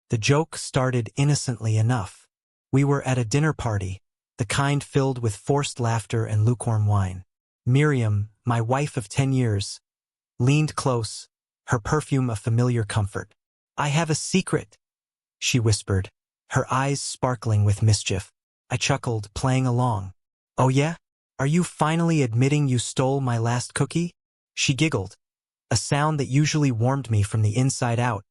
The joke started innocently enough. We were at a dinner party, the kind filled with forced laughter and lukewarm wine. Miriam, my wife of 10 years, leaned close, her perfume a familiar comfort. "I have a secret," she whispered, her eyes sparkling with mischief. I chuckled, playing along. "Oh yeah? Are you finally admitting you stole my last cookie?" She giggled, a sound that usually warmed me from the inside out.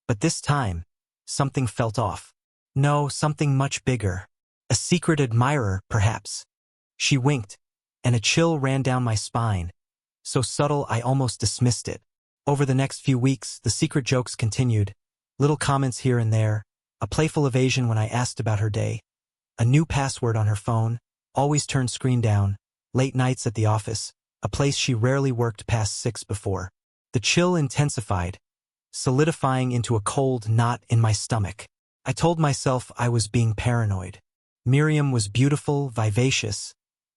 But this time, something felt off. No, something much bigger. A secret admirer, perhaps. She winked, and a chill ran down my spine, so subtle I almost dismissed it. Over the next few weeks, the secret jokes continued, little comments here and there, a playful evasion when I asked about her day, a new password on her phone, always turned screen down, late nights at the office, a place she rarely worked past 6 before. The chill intensified, solidifying into a cold knot in my stomach. I told myself I was being paranoid. Miriam was beautiful, vivacious,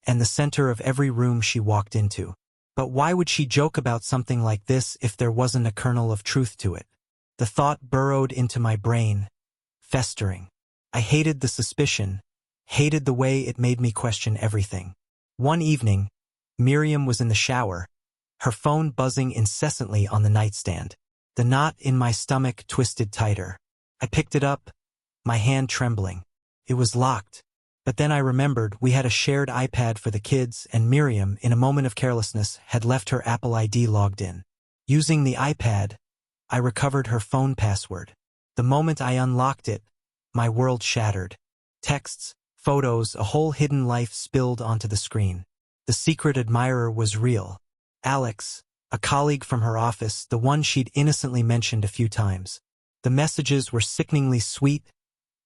and the center of every room she walked into. But why would she joke about something like this if there wasn't a kernel of truth to it? The thought burrowed into my brain, festering. I hated the suspicion, hated the way it made me question everything. One evening, Miriam was in the shower, her phone buzzing incessantly on the nightstand. The knot in my stomach twisted tighter. I picked it up, my hand trembling. It was locked. But then I remembered we had a shared iPad for the kids, and Miriam, in a moment of carelessness, had left her Apple ID logged in. Using the iPad, I recovered her phone password. The moment I unlocked it, my world shattered. Texts, photos, a whole hidden life spilled onto the screen. The secret admirer was real. Alex, a colleague from her office, the one she'd innocently mentioned a few times. The messages were sickeningly sweet,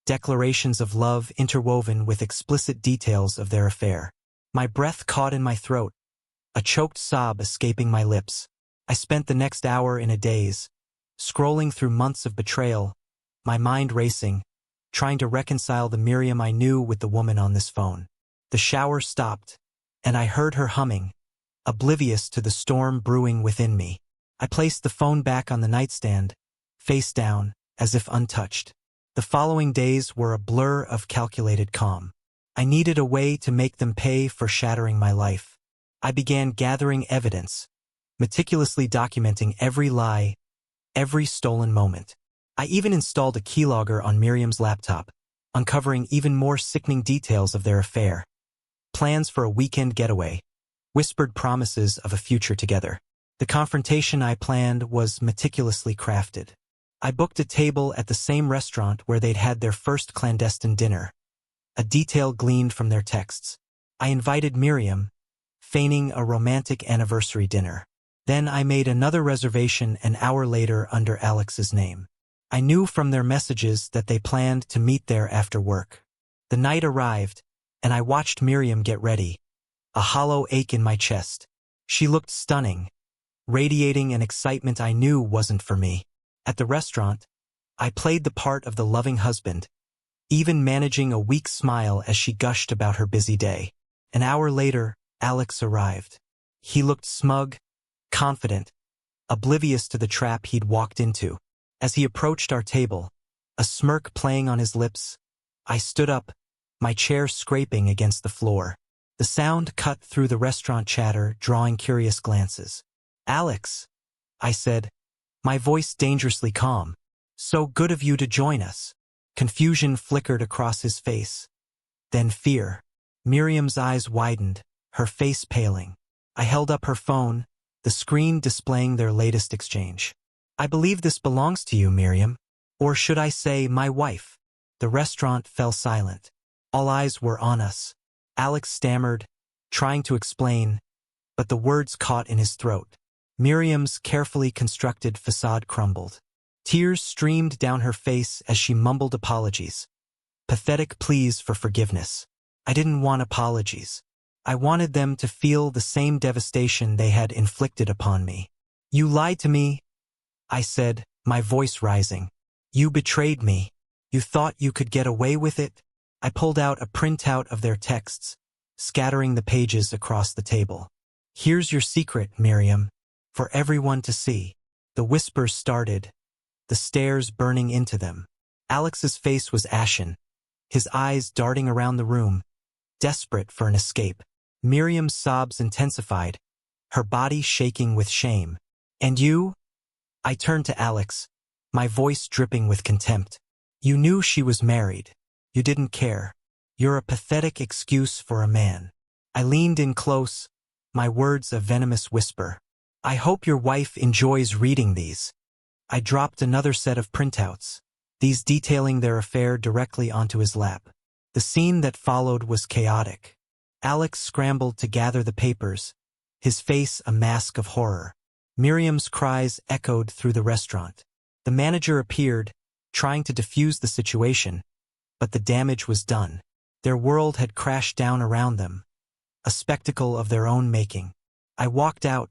declarations of love interwoven with explicit details of their affair. My breath caught in my throat, a choked sob escaping my lips. I spent the next hour in a daze, scrolling through months of betrayal, my mind racing, trying to reconcile the Miriam I knew with the woman on this phone. The shower stopped, and I heard her humming, oblivious to the storm brewing within me. I placed the phone back on the nightstand, face down, as if untouched. The following days were a blur of calculated calm. I needed a way to make them pay for shattering my life. I began gathering evidence, meticulously documenting every lie, every stolen moment. I even installed a keylogger on Miriam's laptop, uncovering even more sickening details of their affair. Plans for a weekend getaway, whispered promises of a future together. The confrontation I planned was meticulously crafted. I booked a table at the same restaurant where they'd had their first clandestine dinner, a detail gleaned from their texts. I invited Miriam, feigning a romantic anniversary dinner. Then I made another reservation an hour later under Alex's name. I knew from their messages that they planned to meet there after work. The night arrived, and I watched Miriam get ready, a hollow ache in my chest. She looked stunning, radiating an excitement I knew wasn't for me. At the restaurant, I played the part of the loving husband, even managing a weak smile as she gushed about her busy day. An hour later, Alex arrived. He looked smug, confident, oblivious to the trap he'd walked into. As he approached our table, a smirk playing on his lips, I stood up, my chair scraping against the floor. The sound cut through the restaurant chatter, drawing curious glances. "Alex," I said, my voice dangerously calm. "So good of you to join us." Confusion flickered across his face. Then fear. Miriam's eyes widened, her face paling. I held up her phone, the screen displaying their latest exchange. "I believe this belongs to you, Miriam. Or should I say, my wife?" The restaurant fell silent. All eyes were on us. Alex stammered, trying to explain, but the words caught in his throat. Miriam's carefully constructed facade crumbled. Tears streamed down her face as she mumbled apologies, pathetic pleas for forgiveness. I didn't want apologies. I wanted them to feel the same devastation they had inflicted upon me. "You lied to me," I said, my voice rising. "You betrayed me. You thought you could get away with it?" I pulled out a printout of their texts, scattering the pages across the table. "Here's your secret, Miriam, for everyone to see." The whispers started, the stares burning into them. Alex's face was ashen, his eyes darting around the room, desperate for an escape. Miriam's sobs intensified, her body shaking with shame. And you? I turned to Alex, my voice dripping with contempt. You knew she was married. You didn't care. You're a pathetic excuse for a man. I leaned in close, my words a venomous whisper. I hope your wife enjoys reading these. I dropped another set of printouts, these detailing their affair directly onto his lap. The scene that followed was chaotic. Alex scrambled to gather the papers, his face a mask of horror. Miriam's cries echoed through the restaurant. The manager appeared, trying to defuse the situation, but the damage was done. Their world had crashed down around them, a spectacle of their own making. I walked out,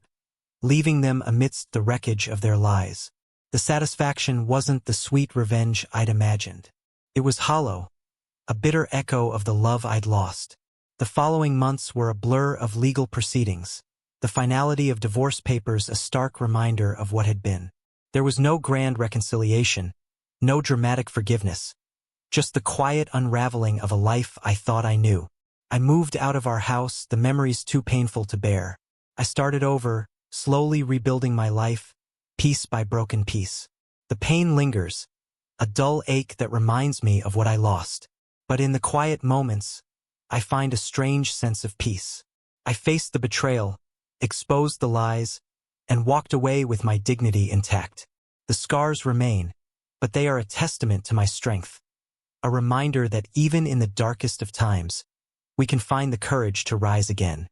leaving them amidst the wreckage of their lies. The satisfaction wasn't the sweet revenge I'd imagined. It was hollow, a bitter echo of the love I'd lost. The following months were a blur of legal proceedings, the finality of divorce papers a stark reminder of what had been. There was no grand reconciliation, no dramatic forgiveness, just the quiet unraveling of a life I thought I knew. I moved out of our house, the memories too painful to bear. I started over, slowly rebuilding my life, piece by broken piece. The pain lingers, a dull ache that reminds me of what I lost. But in the quiet moments, I find a strange sense of peace. I faced the betrayal, exposed the lies, and walked away with my dignity intact. The scars remain, but they are a testament to my strength, a reminder that even in the darkest of times, we can find the courage to rise again.